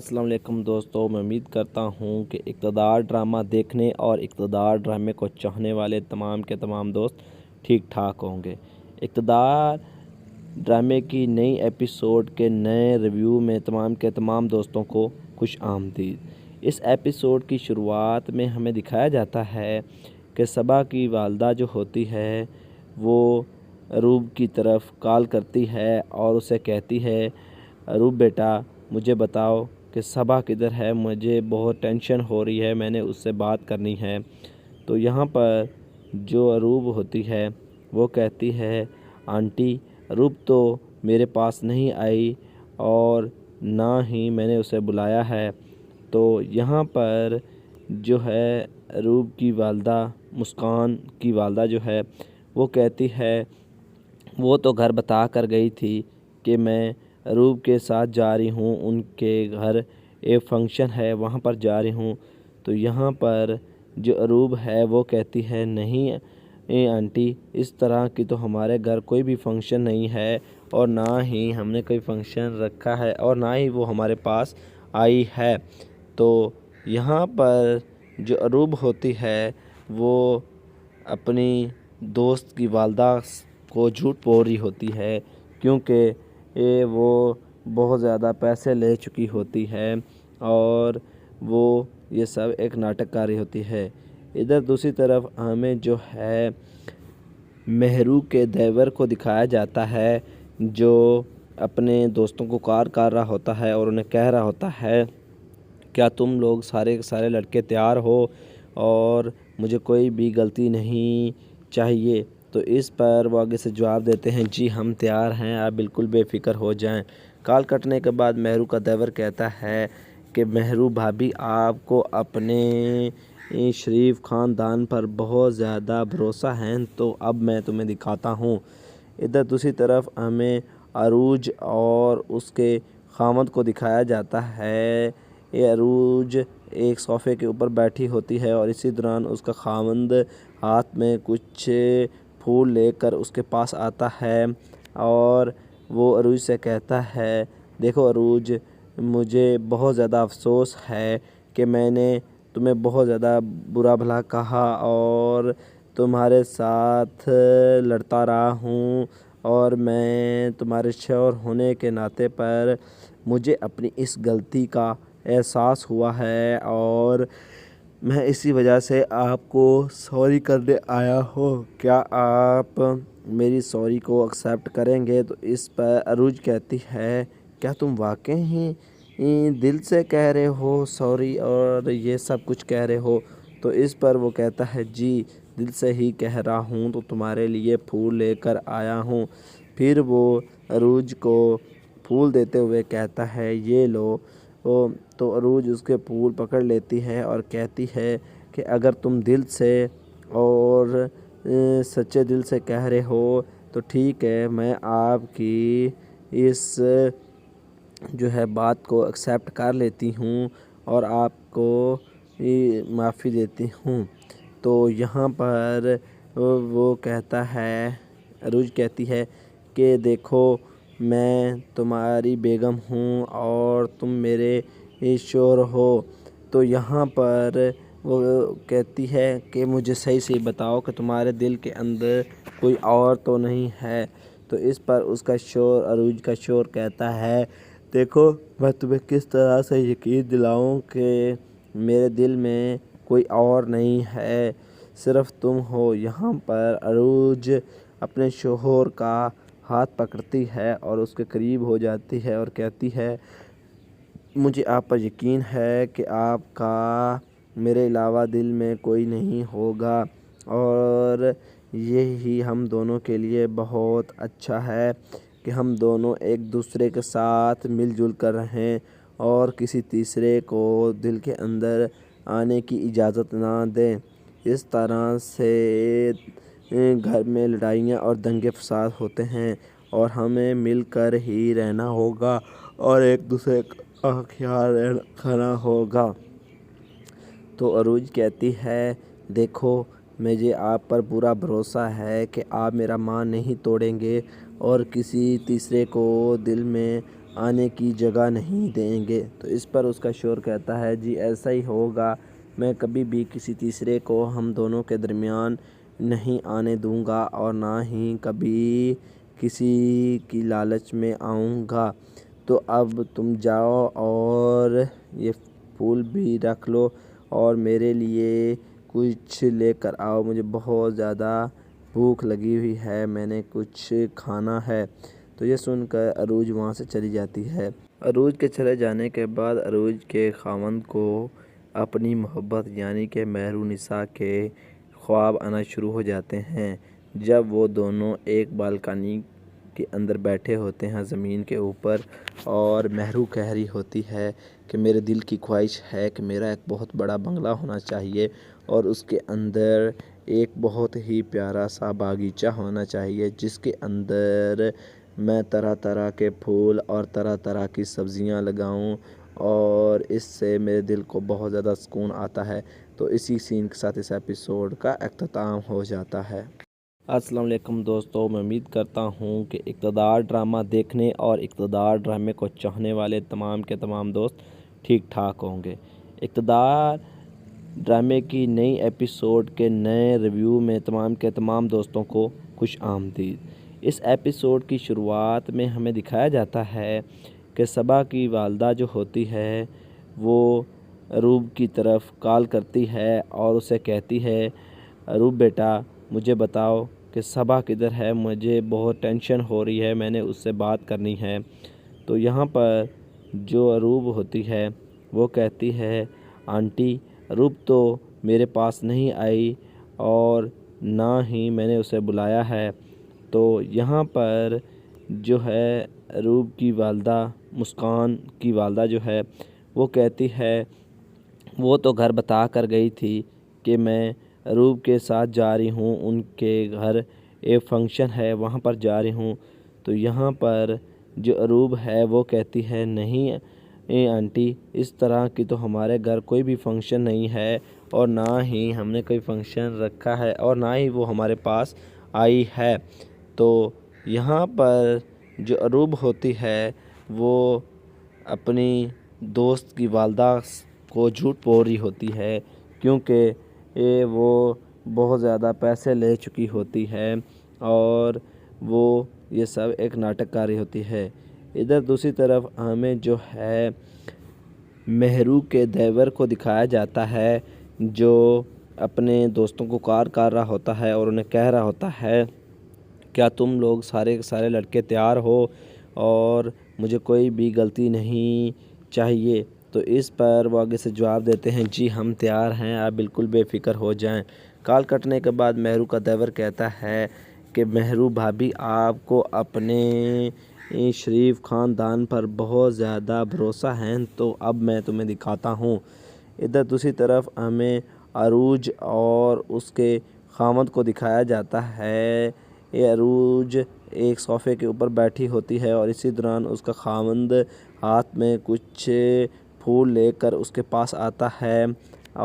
السلام علیکم دوستو، میں امید کرتا ہوں کہ اقتدار ڈرامہ دیکھنے اور اقتدار ڈرامے کو چاہنے والے تمام کے تمام دوست ٹھیک ٹھاک ہوں گے۔ اقتدار ڈرامے کی نئی ایپیسوڈ کے نئے ریویو میں تمام کے تمام دوستوں کو خوش آمدید۔ اس ایپیسوڈ کی شروعات میں ہمیں دکھایا جاتا ہے کہ صبا کی والدہ جو ہوتی ہے وہ اروب کی طرف کال کرتی ہے اور اسے کہتی ہے، اروب بیٹا مجھے بتاؤ کہ صبا کدھر ہے، مجھے بہت ٹینشن ہو رہی ہے، میں نے اس سے بات کرنی ہے۔ تو یہاں پر جو اروب ہوتی ہے وہ کہتی ہے، آنٹی اروب تو میرے پاس نہیں آئی اور نہ ہی میں نے اسے بلایا ہے۔ تو یہاں پر جو ہے اروب کی والدہ، مسکان کی والدہ جو ہے وہ کہتی ہے، وہ تو گھر بتا کر گئی تھی کہ میں اروب کے ساتھ جا رہی ہوں، ان کے گھر ایک فنکشن ہے وہاں پر جا رہی ہوں۔ تو یہاں پر جو اروب ہے وہ کہتی ہے، نہیں آنٹی اس طرح کی تو ہمارے گھر کوئی بھی فنکشن نہیں ہے اور نہ ہی ہم نے کوئی فنکشن رکھا ہے اور نہ ہی وہ ہمارے پاس آئی ہے۔ تو یہاں پر جو اروب ہوتی ہے وہ اپنی دوست کی والدہ کو جھوٹ بول رہی ہوتی ہے، کیونکہ وہ بہت زیادہ پیسے لے چکی ہوتی ہے اور وہ یہ سب ایک ناٹک کاری ہوتی ہے۔ ادھر دوسری طرف ہمیں جو ہے مہرو کے دیور کو دکھایا جاتا ہے، جو اپنے دوستوں کو کار رہا ہوتا ہے اور انہیں کہہ رہا ہوتا ہے، کیا تم لوگ سارے کے سارے لڑکے تیار ہو اور مجھے کوئی بھی غلطی نہیں چاہیے۔ تو اس پر وہ آگے سے جواب دیتے ہیں، جی ہم تیار ہیں، آپ بالکل بے فکر ہو جائیں۔ کال کٹنے کے بعد مہرو کا دیور کہتا ہے کہ مہرو بھابھی آپ کو اپنے شریف خاندان پر بہت زیادہ بھروسہ ہے، تو اب میں تمہیں دکھاتا ہوں۔ ادھر دوسری طرف ہمیں عروج اور اس کے خاوند کو دکھایا جاتا ہے۔ یہ عروج ایک صوفے کے اوپر بیٹھی ہوتی ہے اور اسی دوران اس کا خاوند ہاتھ میں کچھ پھول لے کر اس کے پاس آتا ہے اور وہ عروج سے کہتا ہے، دیکھو عروج مجھے بہت زیادہ افسوس ہے کہ میں نے تمہیں بہت زیادہ برا بھلا کہا اور تمہارے ساتھ لڑتا رہا ہوں، اور میں تمہارے شوہر ہونے کے ناطے پر مجھے اپنی اس غلطی کا احساس ہوا ہے اور میں اسی وجہ سے آپ کو سوری کرنے آیا ہوں، کیا آپ میری سوری کو ایکسیپٹ کریں گے؟ تو اس پر عروج کہتی ہے، کیا تم واقعی دل سے کہہ رہے ہو سوری اور یہ سب کچھ کہہ رہے ہو؟ تو اس پر وہ کہتا ہے، جی دل سے ہی کہہ رہا ہوں، تو تمہارے لیے پھول لے کر آیا ہوں۔ پھر وہ عروج کو پھول دیتے ہوئے کہتا ہے، یہ لو۔ تو عروج اس کے پھول پکڑ لیتی ہے اور کہتی ہے کہ اگر تم دل سے اور سچے دل سے کہہ رہے ہو تو ٹھیک ہے، میں آپ کی اس جو ہے بات کو ایکسیپٹ کر لیتی ہوں اور آپ کو معافی دیتی ہوں۔ تو یہاں پر وہ کہتا ہے، عروج کہتی ہے کہ دیکھو میں تمہاری بیگم ہوں اور تم میرے شوہر ہو۔ تو یہاں پر وہ کہتی ہے کہ مجھے صحیح بتاؤ کہ تمہارے دل کے اندر کوئی اور تو نہیں ہے؟ تو اس پر اس کا شوہر، عروج کا شوہر کہتا ہے، دیکھو میں تمہیں کس طرح سے یقین دلاؤں کہ میرے دل میں کوئی اور نہیں ہے، صرف تم ہو۔ یہاں پر عروج اپنے شوہر کا ہاتھ پکڑتی ہے اور اس کے قریب ہو جاتی ہے اور کہتی ہے، مجھے آپ پر یقین ہے کہ آپ کا میرے علاوہ دل میں کوئی نہیں ہوگا اور یہی ہم دونوں کے لیے بہت اچھا ہے کہ ہم دونوں ایک دوسرے کے ساتھ مل جل کر رہیں اور کسی تیسرے کو دل کے اندر آنے کی اجازت نہ دیں۔ اس طرح سے گھر میں لڑائیاں اور دنگے فساد ہوتے ہیں اور ہمیں مل کر ہی رہنا ہوگا اور ایک دوسرے کا خیال رکھنا ہوگا۔ تو عروج کہتی ہے، دیکھو مجھے آپ پر پورا بھروسہ ہے کہ آپ میرا مان نہیں توڑیں گے اور کسی تیسرے کو دل میں آنے کی جگہ نہیں دیں گے۔ تو اس پر اس کا شوہر کہتا ہے جی ایسا ہی ہوگا، میں کبھی بھی کسی تیسرے کو ہم دونوں کے درمیان نہیں آنے دوں گا اور نہ ہی کبھی کسی کی لالچ میں آؤں گا۔ تو اب تم جاؤ اور یہ پھول بھی رکھ لو اور میرے لیے کچھ لے کر آؤ، مجھے بہت زیادہ بھوک لگی ہوئی ہے، میں نے کچھ کھانا ہے۔ تو یہ سن کر عروج وہاں سے چلی جاتی ہے۔ عروج کے چلے جانے کے بعد عروج کے خاوند کو اپنی محبت یعنی کہ مہرونسا کے خواب آنا شروع ہو جاتے ہیں۔ جب وہ دونوں ایک بالکنی کے اندر بیٹھے ہوتے ہیں زمین کے اوپر، اور مہرو کہہ رہی ہوتی ہے کہ میرے دل کی خواہش ہے کہ میرا ایک بہت بڑا بنگلہ ہونا چاہیے اور اس کے اندر ایک بہت ہی پیارا سا باغیچہ ہونا چاہیے جس کے اندر میں طرح طرح کے پھول اور طرح طرح کی سبزیاں لگاؤں اور اس سے میرے دل کو بہت زیادہ سکون آتا ہے۔ تو اسی سین کے ساتھ اس ایپیسوڈ کا اختتام ہو جاتا ہے۔ السلام علیکم دوستو، میں امید کرتا ہوں کہ اقتدار ڈرامہ دیکھنے اور اقتدار ڈرامے کو چاہنے والے تمام کے تمام دوست ٹھیک ٹھاک ہوں گے۔ اقتدار ڈرامے کی نئی ایپیسوڈ کے نئے ریویو میں تمام کے تمام دوستوں کو خوش آمدید۔ اس ایپیسوڈ کی شروعات میں ہمیں دکھایا جاتا ہے کہ صبا کی والدہ جو ہوتی ہے وہ اروب کی طرف کال کرتی ہے اور اسے کہتی ہے اروب بیٹا مجھے بتاؤ کہ صبا کدھر ہے، مجھے بہت ٹینشن ہو رہی ہے، میں نے اس سے بات کرنی ہے۔ تو یہاں پر جو اروب ہوتی ہے وہ کہتی ہے آنٹی اروب تو میرے پاس نہیں آئی اور نہ ہی میں نے اسے بلایا ہے۔ تو یہاں پر جو ہے اروب کی والدہ مسکان کی والدہ جو ہے وہ کہتی ہے وہ تو گھر بتا کر گئی تھی کہ میں اروب کے ساتھ جا رہی ہوں، ان کے گھر ایک فنکشن ہے وہاں پر جا رہی ہوں۔ تو یہاں پر جو اروب ہے وہ کہتی ہے نہیں آنٹی اس طرح کی تو ہمارے گھر کوئی بھی فنکشن نہیں ہے اور نہ ہی ہم نے کوئی فنکشن رکھا ہے اور نہ ہی وہ ہمارے پاس آئی ہے۔ تو یہاں پر جو اروب ہوتی ہے وہ اپنی دوست کی والدہ کو جھوٹ بول رہی ہوتی ہے کیونکہ وہ بہت زیادہ پیسے لے چکی ہوتی ہے اور وہ یہ سب ایک ناٹک کر رہی ہوتی ہے۔ ادھر دوسری طرف ہمیں جو ہے مہرو کے دیور کو دکھایا جاتا ہے جو اپنے دوستوں کو کار کر رہا ہوتا ہے اور انہیں کہہ رہا ہوتا ہے کیا تم لوگ سارے کے سارے لڑکے تیار ہو اور مجھے کوئی بھی غلطی نہیں چاہیے۔ تو اس پر وہ آگے سے جواب دیتے ہیں جی ہم تیار ہیں، آپ بالکل بے فکر ہو جائیں۔ کال کٹنے کے بعد مہرو کا دیور کہتا ہے کہ مہرو بھابھی آپ کو اپنے شریف خاندان پر بہت زیادہ بھروسہ ہے، تو اب میں تمہیں دکھاتا ہوں۔ ادھر دوسری طرف ہمیں عروج اور اس کے خاوند کو دکھایا جاتا ہے۔ یہ عروج ایک صوفے کے اوپر بیٹھی ہوتی ہے اور اسی دوران اس کا خاوند ہاتھ میں کچھ پھول لے کر اس کے پاس آتا ہے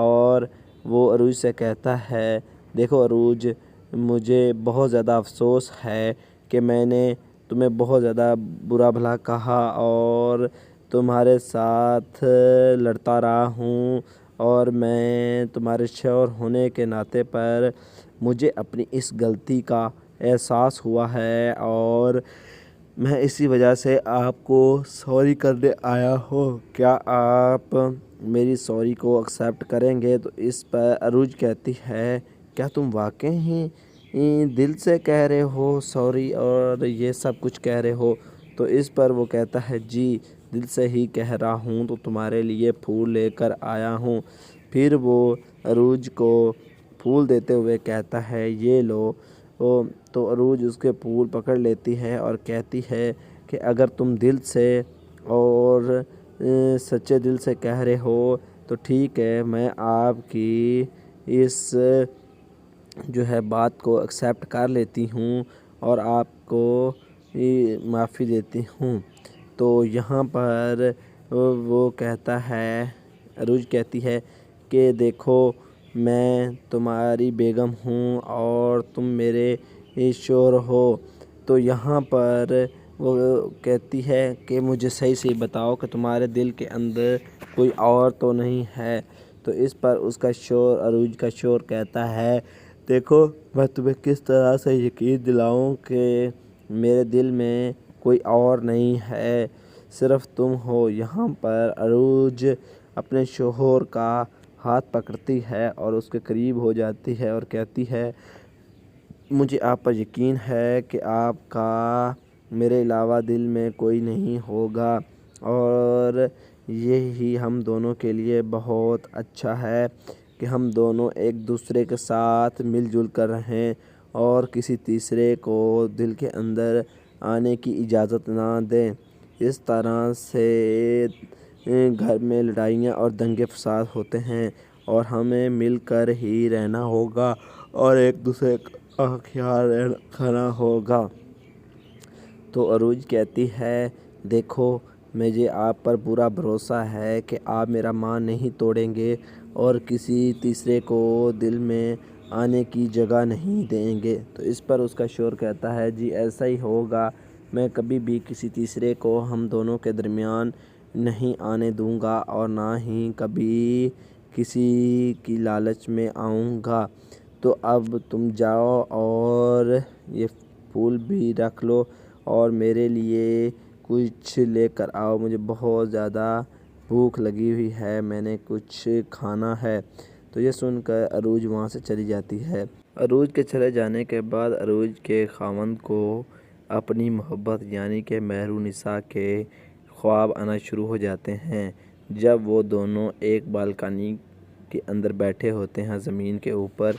اور وہ عروج سے کہتا ہے دیکھو عروج مجھے بہت زیادہ افسوس ہے کہ میں نے تمہیں بہت زیادہ برا بھلا کہا اور تمہارے ساتھ لڑتا رہا ہوں اور میں تمہارے شوہر ہونے کے ناطے پر مجھے اپنی اس غلطی کا احساس ہوا ہے اور میں اسی وجہ سے آپ کو سوری کرنے آیا ہوں، کیا آپ میری سوری کو ایکسیپٹ کریں گے؟ تو اس پر عروج کہتی ہے کیا تم واقعی دل سے کہہ رہے ہو سوری اور یہ سب کچھ کہہ رہے ہو؟ تو اس پر وہ کہتا ہے جی دل سے ہی کہہ رہا ہوں، تو تمہارے لیے پھول لے کر آیا ہوں۔ پھر وہ عروج کو پھول دیتے ہوئے کہتا ہے یہ لو۔ تو عروج اس کے پھول پکڑ لیتی ہے اور کہتی ہے کہ اگر تم دل سے اور سچے دل سے کہہ رہے ہو تو ٹھیک ہے، میں آپ کی اس جو ہے بات کو ایکسیپٹ کر لیتی ہوں اور آپ کو معافی دیتی ہوں۔ تو یہاں پر وہ کہتا ہے عروج کہتی ہے کہ دیکھو میں تمہاری بیگم ہوں اور تم میرے شوہر ہو۔ تو یہاں پر وہ کہتی ہے کہ مجھے صحیح سے بتاؤ کہ تمہارے دل کے اندر کوئی اور تو نہیں ہے۔ تو اس پر اس کا شور، عروج کا شور کہتا ہے دیکھو میں تمہیں کس طرح سے یقین دلاؤں کہ میرے دل میں کوئی اور نہیں ہے، صرف تم ہو۔ یہاں پر عروج اپنے شوہر کا ہاتھ پکڑتی ہے اور اس کے قریب ہو جاتی ہے اور کہتی ہے مجھے آپ پر یقین ہے کہ آپ کا میرے علاوہ دل میں کوئی نہیں ہوگا، اور یہی ہم دونوں کے لیے بہت اچھا ہے کہ ہم دونوں ایک دوسرے کے ساتھ مل جل کر رہیں اور کسی تیسرے کو دل کے اندر آنے کی اجازت نہ دیں۔ اس طرح سے گھر میں لڑائیاں اور دنگے فساد ہوتے ہیں اور ہمیں مل کر ہی رہنا ہوگا اور ایک دوسرے کا خیال رکھنا ہوگا۔ تو عروج کہتی ہے دیکھو مجھے آپ پر پورا بھروسہ ہے کہ آپ میرا مان نہیں توڑیں گے اور کسی تیسرے کو دل میں آنے کی جگہ نہیں دیں گے۔ تو اس پر اس کا شوہر کہتا ہے جی ایسا ہی ہوگا، میں کبھی بھی کسی تیسرے کو ہم دونوں کے درمیان نہیں آنے دوں گا اور نہ ہی کبھی کسی کی لالچ میں آؤں گا۔ تو اب تم جاؤ اور یہ پھول بھی رکھ لو اور میرے لیے کچھ لے کر آؤ، مجھے بہت زیادہ بھوک لگی ہوئی ہے، میں نے کچھ کھانا ہے۔ تو یہ سن کر عروج وہاں سے چلی جاتی ہے۔ عروج کے چلے جانے کے بعد عروج کے خاوند کو اپنی محبت یعنی کہ مہرونسا کے خواب آنا شروع ہو جاتے ہیں۔ جب وہ دونوں ایک بالکنی کے اندر بیٹھے ہوتے ہیں زمین کے اوپر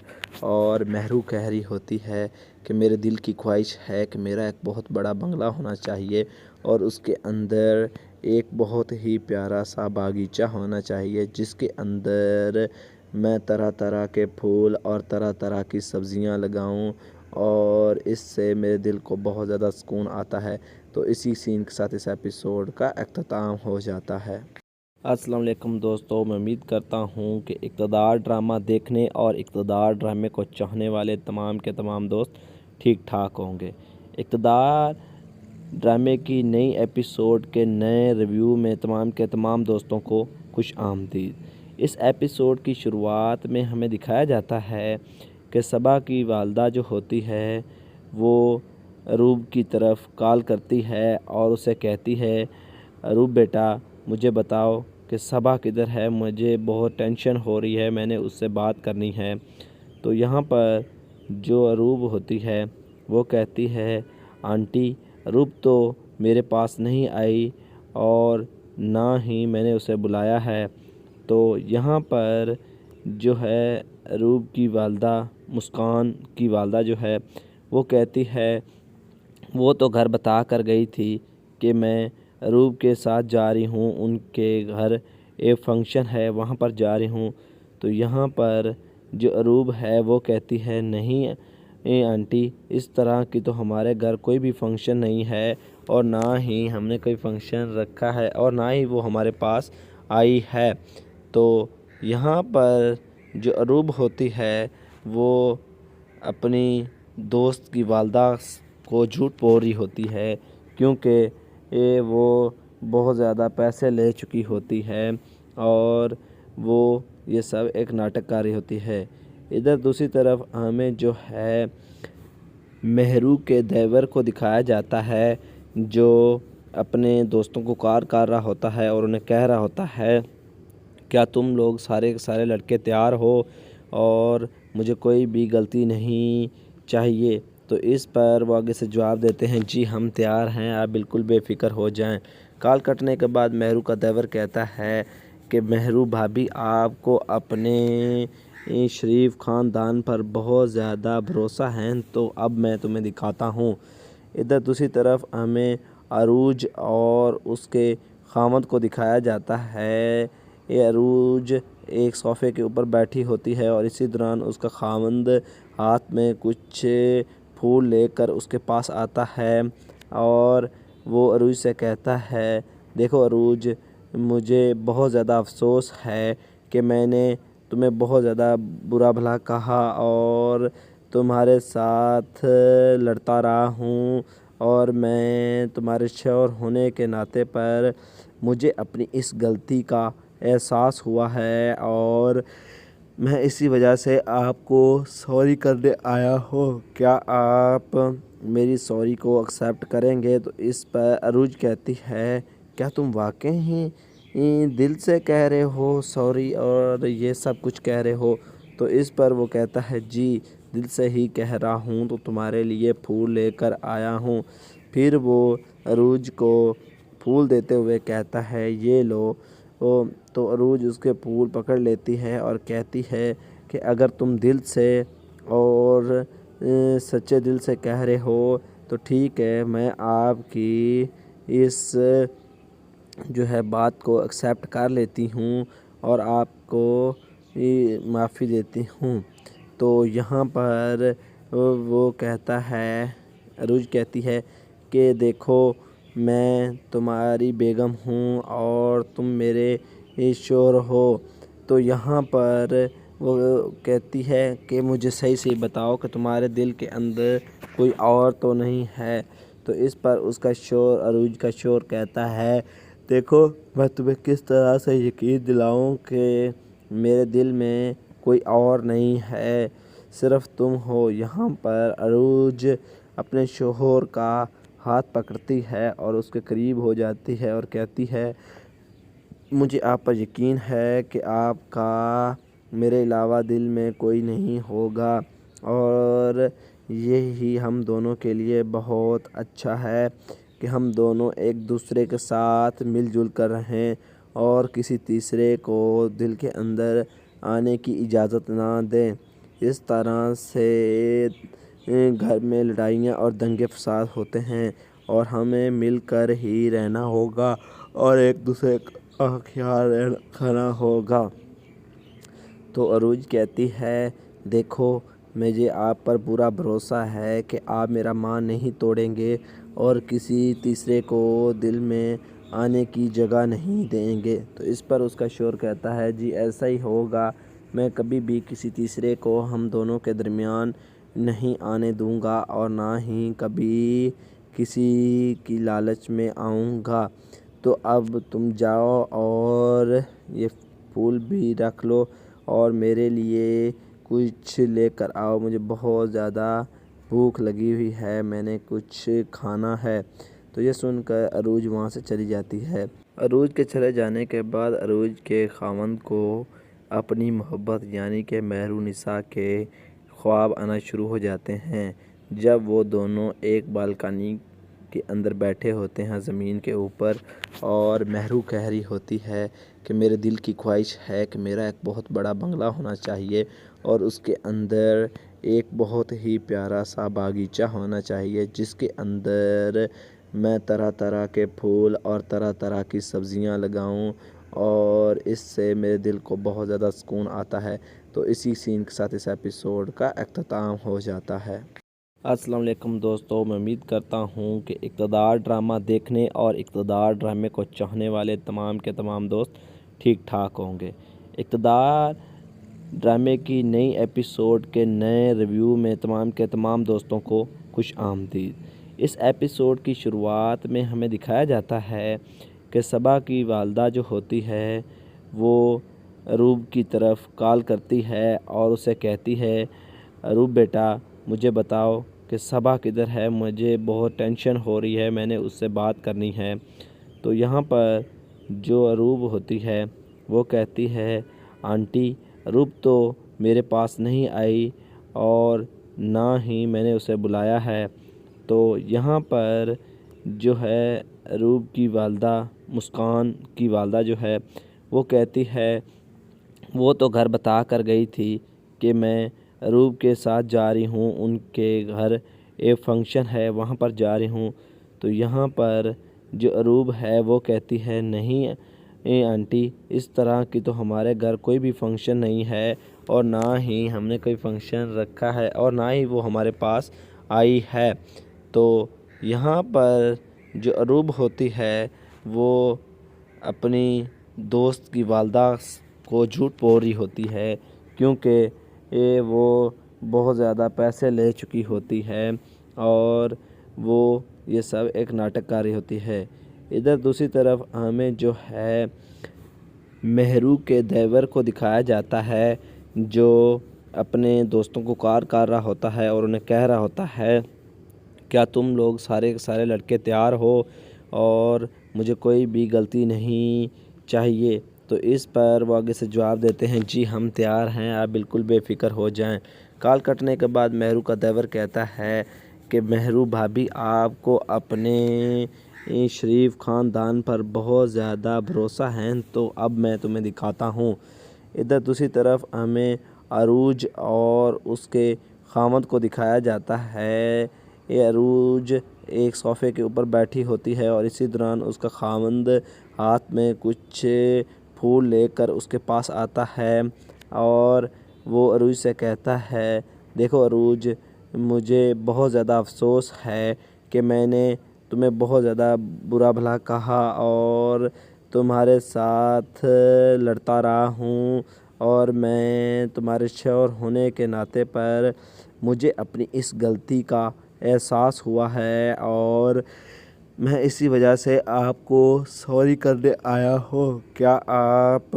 اور مہرو کہہ رہی ہوتی ہے کہ میرے دل کی خواہش ہے کہ میرا ایک بہت بڑا بنگلہ ہونا چاہیے اور اس کے اندر ایک بہت ہی پیارا سا باغیچہ ہونا چاہیے جس کے اندر میں طرح طرح کے پھول اور طرح طرح کی سبزیاں لگاؤں اور اس سے میرے دل کو بہت زیادہ سکون آتا ہے۔ تو اسی سین کے ساتھ اس ایپیسوڈ کا اختتام ہو جاتا ہے۔ السلام علیکم دوستو، میں امید کرتا ہوں کہ اقتدار ڈرامہ دیکھنے اور اقتدار ڈرامے کو چاہنے والے تمام کے تمام دوست ٹھیک ٹھاک ہوں گے۔ اقتدار ڈرامے کی نئی ایپیسوڈ کے نئے ریویو میں تمام کے تمام دوستوں کو خوش آمدید۔ اس ایپیسوڈ کی شروعات میں ہمیں دکھایا جاتا ہے کہ صبا کی والدہ جو ہوتی ہے وہ اروب کی طرف کال کرتی ہے اور اسے کہتی ہے اروب بیٹا مجھے بتاؤ کہ صبا کدھر ہے، مجھے بہت ٹینشن ہو رہی ہے، میں نے اس سے بات کرنی ہے۔ تو یہاں پر جو اروب ہوتی ہے وہ کہتی ہے آنٹی اروب تو میرے پاس نہیں آئی اور نہ ہی میں نے اسے بلایا ہے۔ تو یہاں پر جو ہے اروب کی والدہ، مسکان کی والدہ جو ہے وہ کہتی ہے وہ تو گھر بتا کر گئی تھی کہ میں اروب کے ساتھ جا رہی ہوں، ان کے گھر ایک فنکشن ہے وہاں پر جا رہی ہوں۔ تو یہاں پر جو اروب ہے وہ کہتی ہے نہیں آنٹی اس طرح کی تو ہمارے گھر کوئی بھی فنکشن نہیں ہے اور نہ ہی ہم نے کوئی فنکشن رکھا ہے اور نہ ہی وہ ہمارے پاس آئی ہے۔ تو یہاں پر جو اروب ہوتی ہے وہ اپنی دوست کی والدہ کو جھوٹ بول رہی ہوتی ہے کیونکہ وہ بہت زیادہ پیسے لے چکی ہوتی ہے اور وہ یہ سب ایک ناٹک کر رہی ہوتی ہے۔ ادھر دوسری طرف ہمیں جو ہے مہرو کے دیور کو دکھایا جاتا ہے جو اپنے دوستوں کو کار کر رہا ہوتا ہے اور انہیں کہہ رہا ہوتا ہے کیا تم لوگ سارے کے سارے لڑکے تیار ہو اور مجھے کوئی بھی غلطی نہیں چاہیے۔ تو اس پر وہ آگے سے جواب دیتے ہیں جی ہم تیار ہیں، آپ بالکل بے فکر ہو جائیں۔ کال کٹنے کے بعد مہرو کا دیور کہتا ہے کہ مہرو بھابھی آپ کو اپنے شریف خاندان پر بہت زیادہ بھروسہ ہے تو اب میں تمہیں دکھاتا ہوں۔ ادھر دوسری طرف ہمیں عروج اور اس کے خاوند کو دکھایا جاتا ہے۔ یہ عروج ایک صوفے کے اوپر بیٹھی ہوتی ہے اور اسی دوران اس کا خاوند ہاتھ میں کچھ پھول لے کر اس کے پاس آتا ہے اور وہ عروج سے کہتا ہے دیکھو عروج مجھے بہت زیادہ افسوس ہے کہ میں نے تمہیں بہت زیادہ برا بھلا کہا اور تمہارے ساتھ لڑتا رہا ہوں اور میں تمہارے شوہر ہونے کے ناطے پر مجھے اپنی اس غلطی کا احساس ہوا ہے اور میں اسی وجہ سے آپ کو سوری کرنے آیا ہوں۔ کیا آپ میری سوری کو ایکسیپٹ کریں گے؟ تو اس پر عروج کہتی ہے کیا تم واقعی ہی دل سے کہہ رہے ہو سوری اور یہ سب کچھ کہہ رہے ہو؟ تو اس پر وہ کہتا ہے جی دل سے ہی کہہ رہا ہوں، تو تمہارے لیے پھول لے کر آیا ہوں۔ پھر وہ عروج کو پھول دیتے ہوئے کہتا ہے یہ لو۔ تو عروج اس کے پھول پکڑ لیتی ہے اور کہتی ہے کہ اگر تم دل سے اور سچے دل سے کہہ رہے ہو تو ٹھیک ہے، میں آپ کی اس جو ہے بات کو ایکسیپٹ کر لیتی ہوں اور آپ کو معافی دیتی ہوں۔ تو یہاں پر وہ کہتا ہے، عروج کہتی ہے کہ دیکھو میں تمہاری بیگم ہوں اور تم میرے شوہر ہو۔ تو یہاں پر وہ کہتی ہے کہ مجھے صحیح سے بتاؤ کہ تمہارے دل کے اندر کوئی اور تو نہیں ہے؟ تو اس پر اس کا شوہر، عروج کا شوہر کہتا ہے دیکھو میں تمہیں کس طرح سے یقین دلاؤں کہ میرے دل میں کوئی اور نہیں ہے، صرف تم ہو۔ یہاں پر عروج اپنے شوہر کا ہاتھ پکڑتی ہے اور اس کے قریب ہو جاتی ہے اور کہتی ہے مجھے آپ پر یقین ہے کہ آپ کا میرے علاوہ دل میں کوئی نہیں ہوگا اور یہی ہم دونوں کے لیے بہت اچھا ہے کہ ہم دونوں ایک دوسرے کے ساتھ مل جل کر رہیں اور کسی تیسرے کو دل کے اندر آنے کی اجازت نہ دیں۔ اس طرح سے گھر میں لڑائیاں اور دنگے فساد ہوتے ہیں اور ہمیں مل کر ہی رہنا ہوگا اور ایک دوسرے کا خیال رکھنا ہوگا۔ تو عروج کہتی ہے دیکھو مجھے آپ پر پورا بھروسہ ہے کہ آپ میرا مان نہیں توڑیں گے اور کسی تیسرے کو دل میں آنے کی جگہ نہیں دیں گے۔ تو اس پر اس کا شوہر کہتا ہے جی ایسا ہی ہوگا، میں کبھی بھی کسی تیسرے کو ہم دونوں کے درمیان نہیں آنے دوں گا اور نہ ہی کبھی کسی کی لالچ میں آؤں گا۔ تو اب تم جاؤ اور یہ پھول بھی رکھ لو اور میرے لیے کچھ لے کر آؤ، مجھے بہت زیادہ بھوک لگی ہوئی ہے، میں نے کچھ کھانا ہے۔ تو یہ سن کر عروج وہاں سے چلی جاتی ہے۔ عروج کے چلے جانے کے بعد عروج کے خاوند کو اپنی محبت یعنی کہ مہرونسا کے خواب آنا شروع ہو جاتے ہیں۔ جب وہ دونوں ایک بالکنی کے اندر بیٹھے ہوتے ہیں زمین کے اوپر اور مہرو کہہ رہی ہوتی ہے کہ میرے دل کی خواہش ہے کہ میرا ایک بہت بڑا بنگلہ ہونا چاہیے اور اس کے اندر ایک بہت ہی پیارا سا باغیچہ ہونا چاہیے جس کے اندر میں طرح طرح کے پھول اور طرح طرح کی سبزیاں لگاؤں اور اس سے میرے دل کو بہت زیادہ سکون آتا ہے۔ تو اسی سین کے ساتھ اس ایپیسوڈ کا اختتام ہو جاتا ہے۔ السلام علیکم دوستو، میں امید کرتا ہوں کہ اقتدار ڈرامہ دیکھنے اور اقتدار ڈرامے کو چاہنے والے تمام کے تمام دوست ٹھیک ٹھاک ہوں گے۔ اقتدار ڈرامے کی نئی ایپیسوڈ کے نئے ریویو میں تمام کے تمام دوستوں کو خوش آمدید۔ اس ایپیسوڈ کی شروعات میں ہمیں دکھایا جاتا ہے کہ صبا کی والدہ جو ہوتی ہے وہ اروب کی طرف کال کرتی ہے اور اسے کہتی ہے اروب بیٹا مجھے بتاؤ کہ صبا کدھر ہے، مجھے بہت ٹینشن ہو رہی ہے، میں نے اس سے بات کرنی ہے۔ تو یہاں پر جو اروب ہوتی ہے وہ کہتی ہے آنٹی اروب تو میرے پاس نہیں آئی اور نہ ہی میں نے اسے بلایا ہے۔ تو یہاں پر جو ہے اروب کی والدہ، مسکان کی والدہ جو ہے وہ کہتی ہے وہ تو گھر بتا کر گئی تھی کہ میں اروب کے ساتھ جا رہی ہوں، ان کے گھر ایک فنکشن ہے وہاں پر جا رہی ہوں۔ تو یہاں پر جو اروب ہے وہ کہتی ہے نہیں آنٹی اس طرح کی تو ہمارے گھر کوئی بھی فنکشن نہیں ہے اور نہ ہی ہم نے کوئی فنکشن رکھا ہے اور نہ ہی وہ ہمارے پاس آئی ہے۔ تو یہاں پر جو اروب ہوتی ہے وہ اپنی دوست کی والدہ کو جھوٹ بول رہی ہوتی ہے کیونکہ وہ بہت زیادہ پیسے لے چکی ہوتی ہے اور وہ یہ سب ایک ناٹک کاری ہوتی ہے۔ ادھر دوسری طرف ہمیں جو ہے مہرو کے دیور کو دکھایا جاتا ہے جو اپنے دوستوں کو کار رہا ہوتا ہے اور انہیں کہہ رہا ہوتا ہے کیا تم لوگ سارے کے سارے لڑکے تیار ہو اور مجھے کوئی بھی غلطی نہیں چاہیے۔ تو اس پر وہ آگے سے جواب دیتے ہیں جی ہم تیار ہیں، آپ بالکل بے فکر ہو جائیں۔ کال کٹنے کے بعد مہرو کا دیور کہتا ہے کہ مہرو بھابھی آپ کو اپنے شریف خاندان پر بہت زیادہ بھروسہ ہے، تو اب میں تمہیں دکھاتا ہوں۔ ادھر دوسری طرف ہمیں عروج اور اس کے خاوند کو دکھایا جاتا ہے۔ یہ عروج ایک صوفے کے اوپر بیٹھی ہوتی ہے اور اسی دوران اس کا خاوند ہاتھ میں کچھ پھول لے کر اس کے پاس آتا ہے اور وہ عروج سے کہتا ہے دیکھو عروج، مجھے بہت زیادہ افسوس ہے کہ میں نے تمہیں بہت زیادہ برا بھلا کہا اور تمہارے ساتھ لڑتا رہا ہوں، اور میں تمہارے شوہر ہونے کے ناطے پر مجھے اپنی اس غلطی کا احساس ہوا ہے اور میں اسی وجہ سے آپ کو سوری کرنے آیا ہوں۔ کیا آپ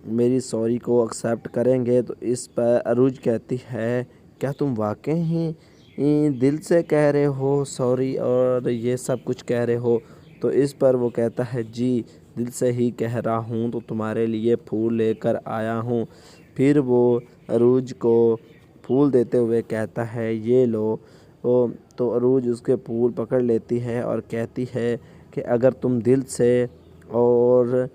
میری سوری کو ایکسیپٹ کریں گے؟ تو اس پر عروج کہتی ہے کیا تم واقعی ہی دل سے کہہ رہے ہو سوری اور یہ سب کچھ کہہ رہے ہو؟ تو اس پر وہ کہتا ہے جی دل سے ہی کہہ رہا ہوں، تو تمہارے لیے پھول لے کر آیا ہوں۔ پھر وہ عروج کو پھول دیتے ہوئے کہتا ہے یہ لو۔ تو عروج اس کے پھول پکڑ لیتی ہے اور کہتی ہے کہ اگر تم دل سے اور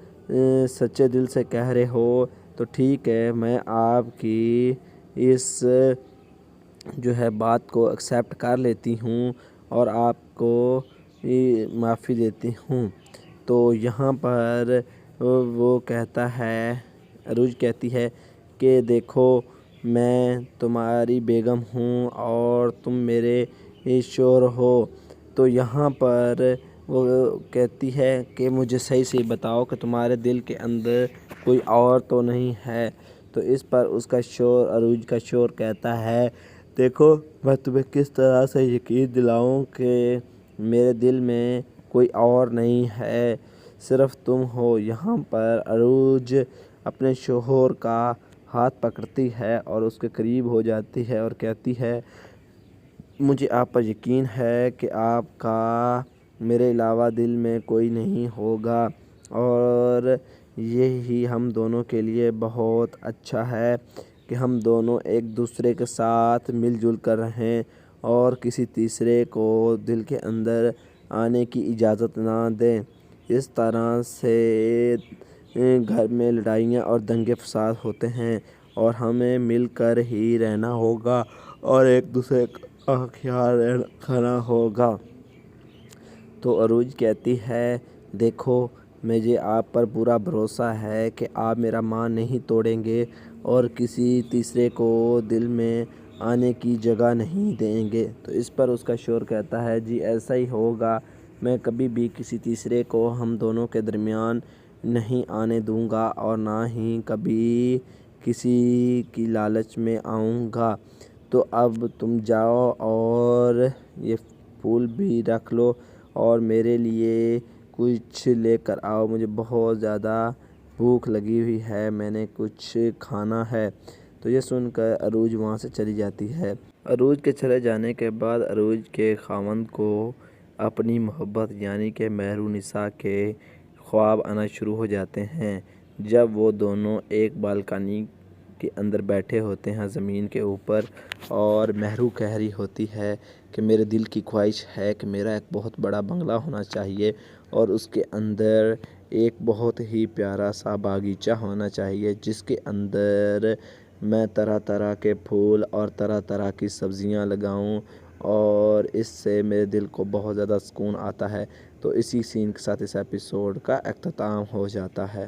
سچے دل سے کہہ رہے ہو تو ٹھیک ہے، میں آپ کی اس جو ہے بات کو ایکسیپٹ کر لیتی ہوں اور آپ کو معافی دیتی ہوں۔ تو یہاں پر وہ کہتا ہے، عروج کہتی ہے کہ دیکھو میں تمہاری بیگم ہوں اور تم میرے شوہر ہو۔ تو یہاں پر وہ کہتی ہے کہ مجھے صحیح بتاؤ کہ تمہارے دل کے اندر کوئی اور تو نہیں ہے؟ تو اس پر اس کا شوہر، عروج کا شوہر کہتا ہے دیکھو میں تمہیں کس طرح سے یقین دلاؤں کہ میرے دل میں کوئی اور نہیں ہے، صرف تم ہو۔ یہاں پر عروج اپنے شوہر کا ہاتھ پکڑتی ہے اور اس کے قریب ہو جاتی ہے اور کہتی ہے مجھے آپ پر یقین ہے کہ آپ کا میرے علاوہ دل میں کوئی نہیں ہوگا، اور یہی ہم دونوں کے لیے بہت اچھا ہے کہ ہم دونوں ایک دوسرے کے ساتھ مل جل کر رہیں اور کسی تیسرے کو دل کے اندر آنے کی اجازت نہ دیں۔ اس طرح سے گھر میں لڑائیاں اور دنگے فساد ہوتے ہیں اور ہمیں مل کر ہی رہنا ہوگا اور ایک دوسرے کا خیال رکھنا ہوگا۔ تو عروج کہتی ہے دیکھو مجھے آپ پر پورا بھروسہ ہے کہ آپ میرا مان نہیں توڑیں گے اور کسی تیسرے کو دل میں آنے کی جگہ نہیں دیں گے۔ تو اس پر اس کا شوہر کہتا ہے جی ایسا ہی ہوگا، میں کبھی بھی کسی تیسرے کو ہم دونوں کے درمیان نہیں آنے دوں گا اور نہ ہی کبھی کسی کی لالچ میں آؤں گا۔ تو اب تم جاؤ اور یہ پھول بھی رکھ لو اور میرے لیے کچھ لے کر آؤ، مجھے بہت زیادہ بھوک لگی ہوئی ہے، میں نے کچھ کھانا ہے۔ تو یہ سن کر عروج وہاں سے چلی جاتی ہے۔ عروج کے چلے جانے کے بعد عروج کے خاوند کو اپنی محبت یعنی کہ مہرونسا کے خواب آنا شروع ہو جاتے ہیں۔ جب وہ دونوں ایک بالکنی کے اندر بیٹھے ہوتے ہیں زمین کے اوپر اور مہرو کہہ رہی ہوتی ہے کہ میرے دل کی خواہش ہے کہ میرا ایک بہت بڑا بنگلہ ہونا چاہیے اور اس کے اندر ایک بہت ہی پیارا سا باغیچہ ہونا چاہیے جس کے اندر میں طرح طرح کے پھول اور طرح طرح کی سبزیاں لگاؤں اور اس سے میرے دل کو بہت زیادہ سکون آتا ہے۔ تو اسی سین کے ساتھ اس ایپیسوڈ کا اختتام ہو جاتا ہے۔